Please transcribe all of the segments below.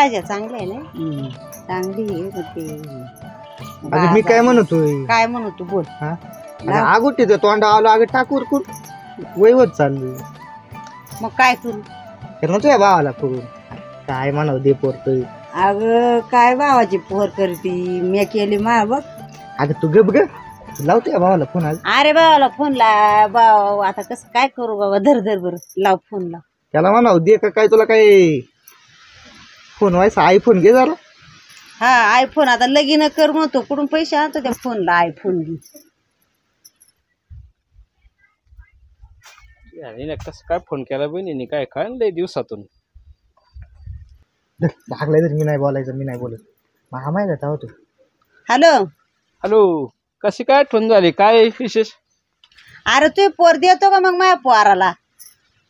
भाज्या चांगल्या आहे ना, चांगली आहे ते. अगं मी काय म्हणतोय, काय म्हणतो बोल. आगोटीचं तोंड आलं अगं टाकूर कुर वैवत चाललं. मग काय करू? तर ना तुझ्या भावाला करून काय म्हणावं दे पोरतोय. अगं काय भावाची पोर करती, मी केली मा बघ. अगं तू गप ग, लावतो या भावाला फोन. आज अरे भावाला फोन ला भाऊ, आता कसं काय करू बाबा, धर धर बर लाव फोन लाव. त्याला म्हणावं दे का काय तुला काय फोन व्हायचा, आयफोन घे जरा. हा आयफोन आता लगीन कर म्हणतो, कुठून पैसे आणतो त्या फोनला, आयफोन घे. कसं काय फोन केला बहिणीने, काय काय लय दिवसातून. भागलाय तर मी नाही बोलायचं, मी नाही बोलत. मामा आहे का होतो. हॅलो हॅलो, कशी काय आठवण झाली, काय विशेष? अरे तू पोर देतो का मग माझ्या पोराला?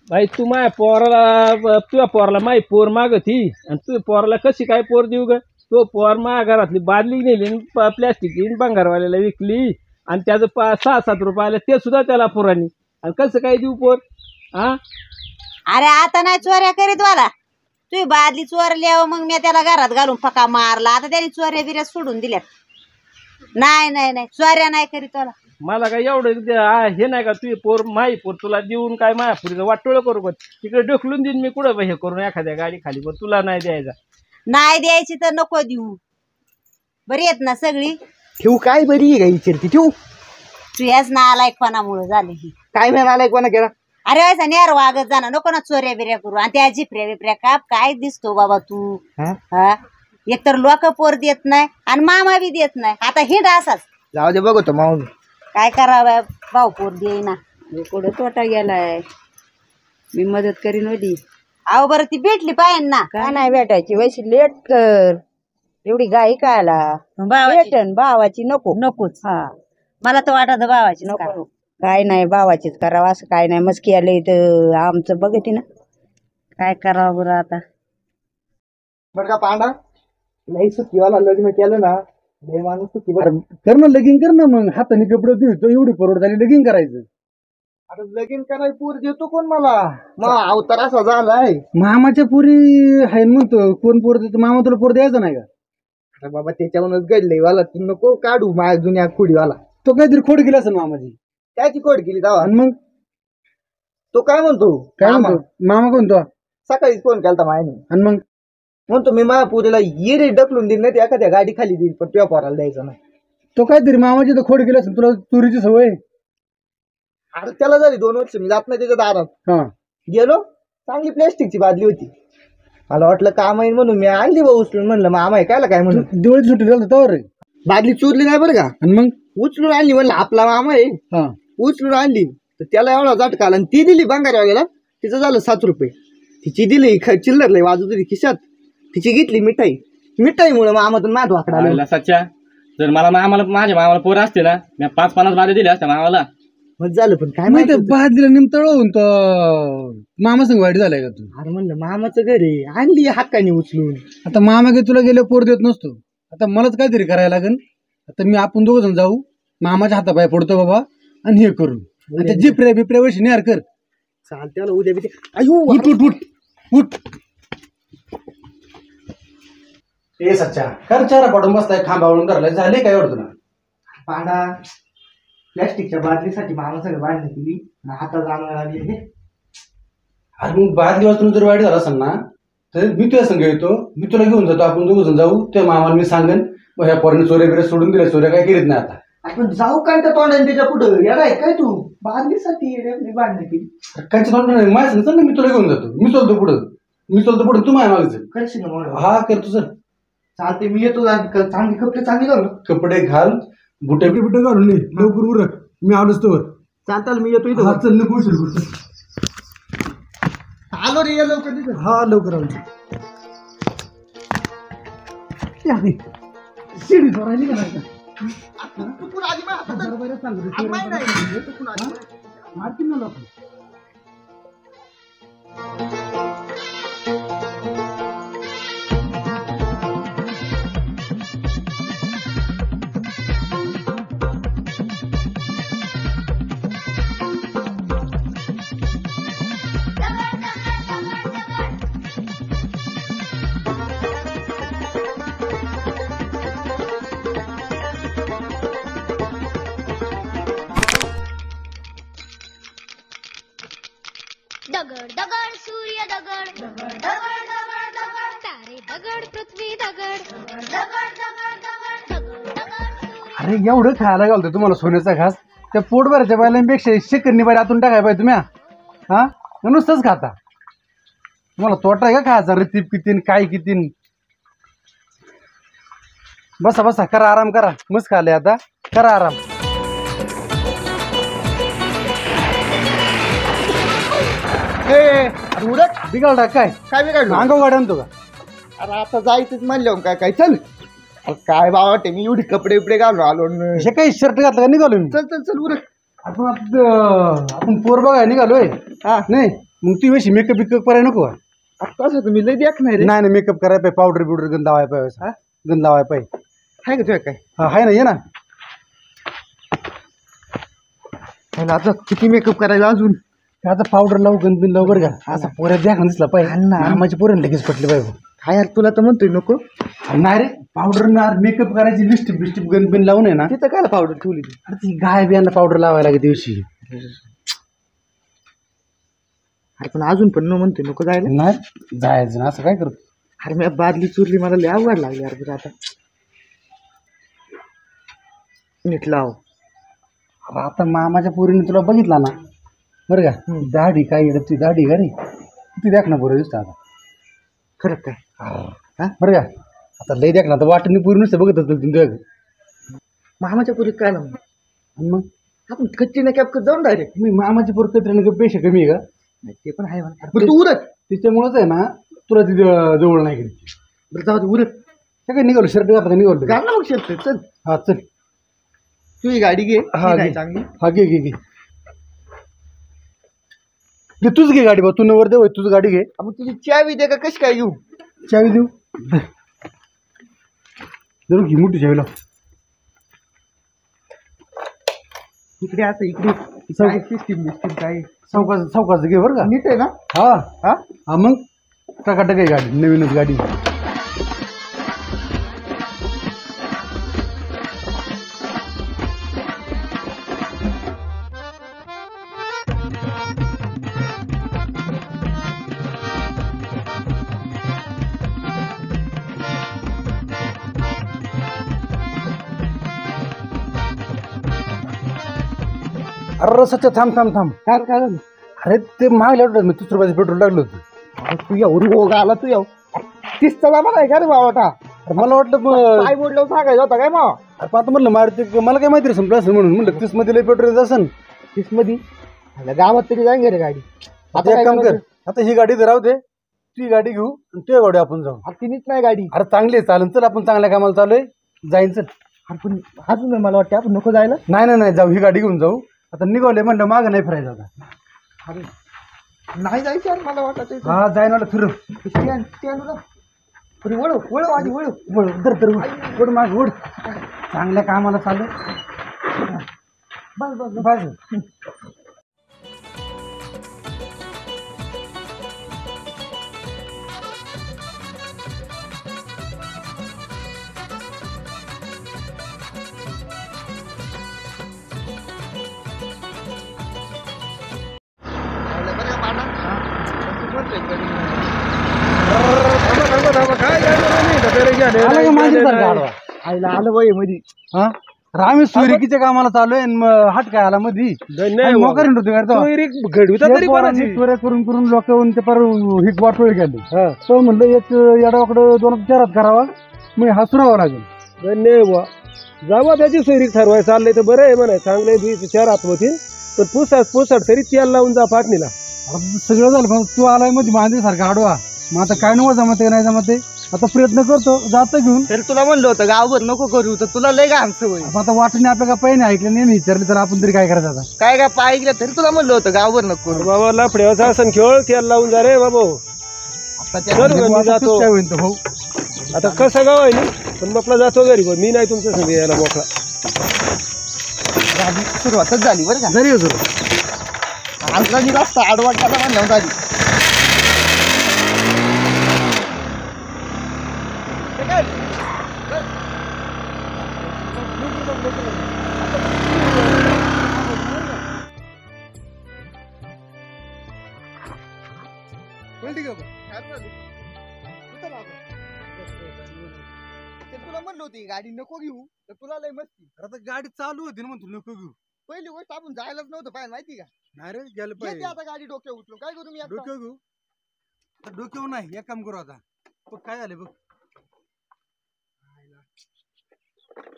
भाई तू माझ्या पोराला, तुझ्या पोराला माही पोर मागती आणि तुझ्या पोराला कशी काय पोर देऊ ग? तो पोर माझ्या घरातली बादली नेली, प्लॅस्टिकची भंगारवाल्याला विकली आणि त्याचं 6-7 रुपये आले, ते सुद्धा त्याला पोरांनी, आणि कसं काय देऊ पोर? हा अरे आता नाही चोऱ्या करीत वाला, तुझी बादली चोरल्यावर मग मी त्याला घरात घालून फका मारला. आता त्याने चोऱ्या बिऱ्या सोडून दिल्यात. नाही नाही नाही चोऱ्या नाही करीत वाला. मला काय एवढं हे नाही का, तुझी पोर माही पोर तुला देऊन काय माझ्या पुरीचं वाटोळं करू का? तिकडे ढकलून देईन मी कुठं हे करून एखाद्या गाडी खाली, पण तुला नाही द्यायचा. नाही द्यायची तर नको देऊ. बरी येत ना सगळी? ठेवू काय बरी आहे का विचारती, ठेवू तू याच ना आलाय कोणामुळे झाली ही. काय मिळालाय कोणा केला. अरे व्हायचा नेर वागत जाणार नको ना, चोऱ्या बिऱ्या करू. आणि त्या झिपऱ्या बिपऱ्या काप काय दिसतो बाबा तू. हा एकतर लोक पोर देत नाही आणि मामा बी देत नाही. आता हिंड असाच जाऊ दे बघतो माऊन काय करावं, भाऊ पोर देईना. कुठं तोटा गेलाय, मी मदत करीन होती. अहो बरं ती भेटली पाहिजे ना. काय नाही भेटायची, वैशी लेट कर, एवढी गाई कायला भेटन. भावाची नको नकोच. हा मला तर वाटत भावाची नको. काय नाही भावाचीच करावं, असं काय नाही. मस्की आलं इथं आमचं बघते ना, काय करावं बरं आता. बरं का पांडा, नाही सुखीवाला लग्न केलं ना, लय माणूस सुखी. बरं कर ना लगीन, कर ना मग. हाताने कपडे धुतो, एवढी परवड झाली, लगीन करायचं. आता लगीन करायला पोर देतो कोण मला? मग अवतार असा झालाय. मामाच्या पुरी आहे म्हणतो, कोण पोर देतो? मामा तुला पोर द्यायचा नाही का? अरे बाबा त्याच्यावरूनच घडलंय वाला, तू नको काढू माझ्या जुन्या खोडीवाला. तो काहीतरी खोड केला असेल मामाची, त्याची खोड केली जावा. आणि मग तो काय म्हणतो, काय म्हणतो मामा? कोणतो? सकाळीच फोन केला मायाने, आणि मग म्हणतो मी माझ्या पुरीला येरे ढकलून देईन, नाही एखाद्या गाडी खाली देईल, पण तुझ्या पोराला द्यायचं नाही. तो काहीतरी मामाची तर खोड केली असेल, तुला चोरीची सवय. अरे त्याला झाली 2 वर्ष, मी जात नाही त्याच्या दारात. हा गेलो, चांगली प्लॅस्टिकची बादली होती. मला वाटलं काम आहे म्हणून मी आणली भाऊ उचलून. म्हणलं मामा आहे कायला काय म्हणून, दिवाळी सुट्टी झालं तर बादली चोरली नाही बरं का. आणि मग उचलून आणली, म्हणलं आपला मामा आहे. हा उचलून आणली तर त्याला एवढा झटका आला आणि ती दिली भंगारवाल्याला. तिचं झालं 7 रुपये. तिची दिली चिल्लर लय वाजू तरी खिशात. तिची घेतली मिठाई. मिठाईमुळे मामातून माझ वाकडा आला. सच्चा जर मला मामाला, माझ्या मामाला पोर असते ना, मी 5-50 बारे दिले असते मामाला. मग झालं, पण काय माहिती माहिती. बादलीला निमतळ होऊन तर मामा संग वाईट झालाय का तू? अरे म्हणलं मामाचं घर आहे, आणली हक्काने उचलून. आता मामा गे तुला गेले पोर देत नसतो, आता मलाच काहीतरी करायला लागेल. आता मी आपण 2 जण जाऊ, मामाच्या हातापाय पडतो बाबा, आणि हे करू. आता जिपऱ्या बिपऱ्या वैशी निहार कर. चालते मला उद्या बिद्या. अयो उठ उठ उठ उठ. ए सच्चा, कर चारा पडून बसताय, खांबावळून धरलाय, झाले काय एवढं तुला? पांडा प्लॅस्टिकच्या बादलीसाठी मामा सगळं बांधली केली, हातात जाणं लागली. अरे मग बादली वाचून जर वाईट झाला असेल ना, तर मी तुझ्या संग येतो, मी तुला घेऊन जातो, आपण 2 जण जाऊ. त्या मामाला मी सांगेन, मग ह्या पोराने चोऱ्या बिऱ्या सोडून दिल्या, चोऱ्या काय करीत नाही आता. आपण जाऊ काय त्या तोंडाने त्याच्या पुढं, येणार काय तू? बादलीसाठी बांधली केली. कायच म्हणतो नाही, माझ्या सांग ना, मी तुला घेऊन जातो. मी चलतो पुढं, तू माझ्या मागचं. करशील ना मग? हा करतो सर. चालते, मी येतो. चांगली कपडे चांगली घालू. कपडे घाल, बुटे घालून ये, लवकर उरक, मी आलोच तर. चालताल मी येतो इथं. हा चल नको उशीर. आलो रे, ये लवकर तिथं. हा लवकर आलो. शिडी राहिली का नाही? चुकून आली बा. नाही, नाही, चुकून आली. मारतील ना लोक. दगड दगड सूर्य दगड दगड दगड दगड दगड तारे दगड पृथ्वी दगड दगड दगड दगड दगड दगड अरे एवढं खायला घालतो तुम्हाला सोन्याचा घास त्या पोटभरच्या बैलांपेक्षा शेकरणी बाहेर आतून टाकाय पाहिजे तुम्ही हा नुसतंच खाता तुम्हाला तोटा आहे का खायचा रतीप कितीन काय कितीन बसा बसा करा आराम करा मस्त खाले आता करा आराम उरक बिघडला काय काय बिघडलं अंगाव गाडी आणतो का अरे आता जायचंच म्हणलं काय काय चल अरे काय बाबा वाटे मी एवढी कपडे बिपडे घालून आलो न. हे काही शर्ट घातलं का निघालो मी चल चल चल उरक आपण पोर बघाय निघालोय हा नाही मग तू वेशी मेकअप बिकअप करायला नको का? आता असं तुम्ही लय देख नाही रे नाही नाही मेकअप करायला पाहिजे पावडर बिवडर गंध लावाय पाहिजे गंध लावाय पाहिजे आहे का तुझ्या काय हा आहे ना ये ना ह्याला आता किती मेकअप करायला अजून आता पावडर लावू गंध बिन लावू बरं का असं पोऱ्या द्या दिसला पाहिजे माझी पोरण लगेच पटली पाहिजे काय यार तुला तर म्हणतोय नको नाही रे पावडर मेकअप करायची लिस्टिप बिस्टिप गंध बिन लावून आहे ना तिथं काय पावडर ठेवली ती अरे ती गाय बियांना पावडर लावायला लागेल दिवशी अरे पण अजून पण न म्हणतोय नको जायला नाही जायचं ना असं काय करतो अरे मी बादली चुरली मला लय अवघड लागली अरे बरं आता नीट लाव अरे आता मामाच्या पोरीने तुला बघितला ना बरं का दाढी काय येत ती दाढी का रे ती देख ना पोरं दिसतं आता खरं काय हा बरं का आता लय देख ना आता वाटणी पोरी नुसतं बघत असतो तुमच्या मामाच्या पुरीत काय लावून आणि मग आपण कच्ची ना कॅप जाऊन डायरेक्ट मी मामाची पोर कत्र्यानं पेशा कमी आहे का ते पण आहे म्हणा बरं तू उरक तिच्यामुळेच आहे ना तुला ती जवळ नाही गेली बरं जाऊ दे उरक काय निघालो शर्ट घातला निघालो घाल ना मग शेत चल हा चल तू ही गाडी घे हा, ही नाही घे. चांगली हा घे घे घे घे तूच घे गाडी बा तू नवर दे तुझ गाडी घे मग तुझी चावी दे का कशी काय घेऊ चावी देऊ जरूर घे मोठी चावी लाव इकडे असं इकडे काय सिस्टीम बिस्टीम काय सावकाश घे बरं का नीट आहे ना हा हा हा मग टकाटक आहे गाडी नवीनच गाडी अरे सच्चा थांब थांब थांब काय काय झालं अरे ते मागल्या आठवड्यात मी 30 रुपयाचं पेट्रोल टाकलं होतं अरे तू एवढी रोग आला तू तीस चला मला आहे का रे बाबा अरे मला वाटलं मग काय बोललं सांगायचं होता काय मग अरे आता म्हणलं मारुती मला काय माहिती रे संपलं असं म्हणून म्हणलं 30 मध्ये लय पेट्रोल येत असेल 30 मध्ये अरे गावात तरी जाईन रे गाडी आता एक काम कर आता ही गाडी तर राहू दे ती गाडी घेऊ आणि तुझ्या गाडी आपण जाऊ ती नीट नाही गाडी अरे चांगली आहे चालेल चल आपण चांगल्या कामाला चालू आहे जाईन चल अरे पण अजून मला वाटतं आपण नको जायला नाही नाही नाही जाऊ ही गाडी घेऊन जाऊ आता निघाले म्हणलं मागं नाही फिरायचं आता अरे नाही जायचं यार मला वाटत हा जाईन मला फिरू अरे वळव वळव आधी वळव वळ दर तर ओढ माग ओढ चांगल्या कामाला चालू बस बस बस आईला आलं वय मध्ये हा आम्ही सोयरिकीच्या कामाला चालू आहे हाट काय आला मधी मोकर चोऱ्या करून करून लोक ते पर हिट वाटोळ गेले तो म्हणलं एक येडाकडं 2 चारात करावा मी हसरावं लागेल जावा त्याची सोयरीक ठरवाय चाललंय तर बरं आहे म्हणा चांगले 4 हात होतील पण पुसाट तरी तेल लावून जा फाटणीला सगळं झालं पण तू आलाय मध्ये मांजरी सारखा आडवा मग आता काय नव्हतं जमते नाही जमते आता प्रयत्न करतो जातो घेऊन तरी तुला म्हणलं होतं गावभर नको करू तर तुला लय घाण सवय आता वाटणे आपल्या का पहिने ऐकलं नाही विचारले तर आपण तरी काय करायचं आता काय काय पाय ऐकलं तरी तुला म्हणलं होतं गावभर नको करू बाबा लफड्याचा असं खेळ तेल लावून जा रे बाबा जातो काय होईल तो भाऊ आता कसं गाव आहे पण आपला जातो घरी मी नाही तुमच्या संग यायला मोकळा सुरुवातच झाली बरं का जरी होतो आजला मी रस्ता आडवा टाका म्हणलं झाली पलटी का काय झालं? उतर आता. ते तुला म्हणलं होती गाडी नको घेऊ तर तुला लय मस्ती. आता गाडी चालू होती ना म्हणतो नको घेऊ. पहिली गोष्ट आपण जायलाच नव्हतं पाहिजे माहिती का? नाही रे गेलं येते पाहिजे आता गाडी डोक्यावर उचलून काय करू मी आता? डोक्यावर घेऊ आता डोक्यावर नाही एक काम करू आता बघ काय झालं बघ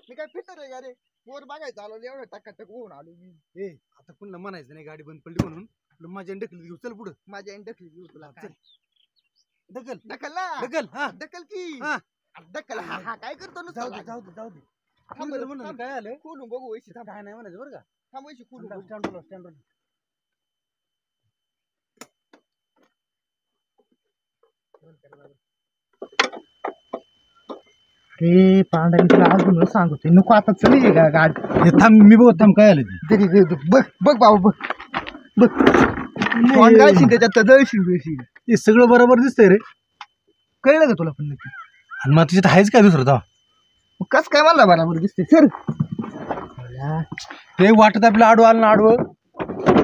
मी काय फिटर आहे का रे? पोर बघायचं आलो एवढं टकाटक होऊन आलो मी. ए आता पुन्हा म्हणायचं नाही गाडी बंद पडली म्हणून आपलं माझ्या ढकली घेऊ चल पुढं माझ्या इंडक्शन घेऊ तुला. चल. ढकल ढकल ना ढकल हा ढकल की हा. ढकल. हा हा काय करतो ना? जाऊ दे जाऊ दे जाऊ दे थांब बरं, म्हणून थांब. काय आलं खोलून बघू वैशी. थांब काय नाही म्हणायचं बरं का थांब वैशी खोलून बघू. स्टँडवर स्टँडवर अरे पांढरा तुला अजून सांगतो नको आता चल गाडी. हे थांब मी बघ थांब काय आलं ते बघ बघ बाबा बघ बघ तोंड घालशील त्याच्यात तर जळशील बिळशील. हे सगळं बरोबर दिसतंय रे कळलं का तुला पण नक्की? आणि मग तिच्यात आहेच काय दुसरं तेव्हा कस काय मला बरोबर दिसते सर? ते वाटत आपलं आडवं आलं ना आडवं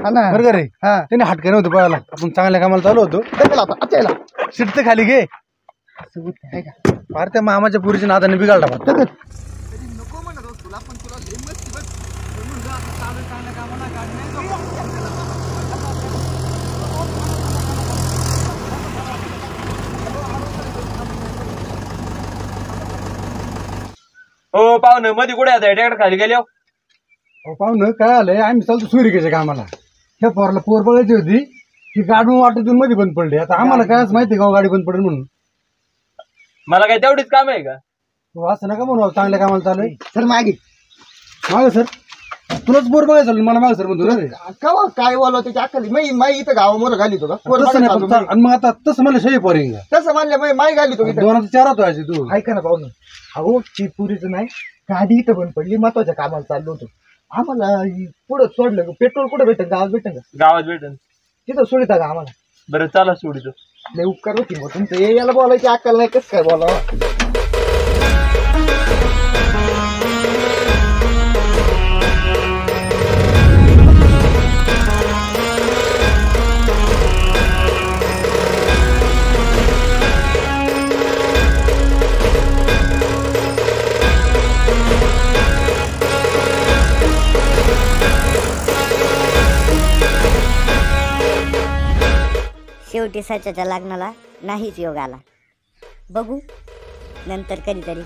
हा ना बरं का रे हा त्याने हटका नव्हतं पळायला आपण चांगल्या कामाला चालू होतो ढकल आता अचायला सीट तर खाली घे असं होत आहे का? फार त्या मामाच्या पुरीच्या नादाने बिघाडला ढकल. तरी नको म्हणत होतो तुला पण तुला लय मस्ती बघ. म्हणून जा आता चालू चांगल्या कामाला गाडी नाही जाऊ. हो पाहुणं मध्ये कुठे आता ट्रॅक्टर खाली गेल्या पाहुणं काय आलंय आम्ही चालतो सुरिकेच्या कामाला ह्या पोरला पोर बघायची होती ही गाडून वाटतून मध्ये बंद पडली आता आम्हाला कायच माहिती का गाडी बंद पडेल म्हणून मला काय तेवढीच काम आहे का हो, असं नका म्हणू चांगल्या कामाला चालू आहे सर मागे माग सर तुलाच पोर बघायचं मला माग सर म्हणतो रे कवा काय बोलव त्याची अक्कल माई इथं गावामोर घाली तो का? पोर तसं नाही बघायला फक्त आणि मग आता तसं मला शही पोर येईल तसं म्हणलं माई घाली तो इथं. दोनाचा चारात व्हायची तू ऐका ना पाहुणे अहो ती पुरीचं नाही गाडी इथं बंद पडली महत्वाच्या कामाला चाललो होतो आम्हाला पुढं सोडलं पेट्रोल कुठं भेटेल गावात भेटेल का? गावात भेटन तिथं सोडिता का आम्हाला? बरं चला सोडितो लय उपकार होती मग तुमचं हे याला बोलायची अक्कल नाही कसं काय बोलावं? शेवटी सच्याच्या लग्नाला नाहीच योग आला. बघू नंतर कधीतरी.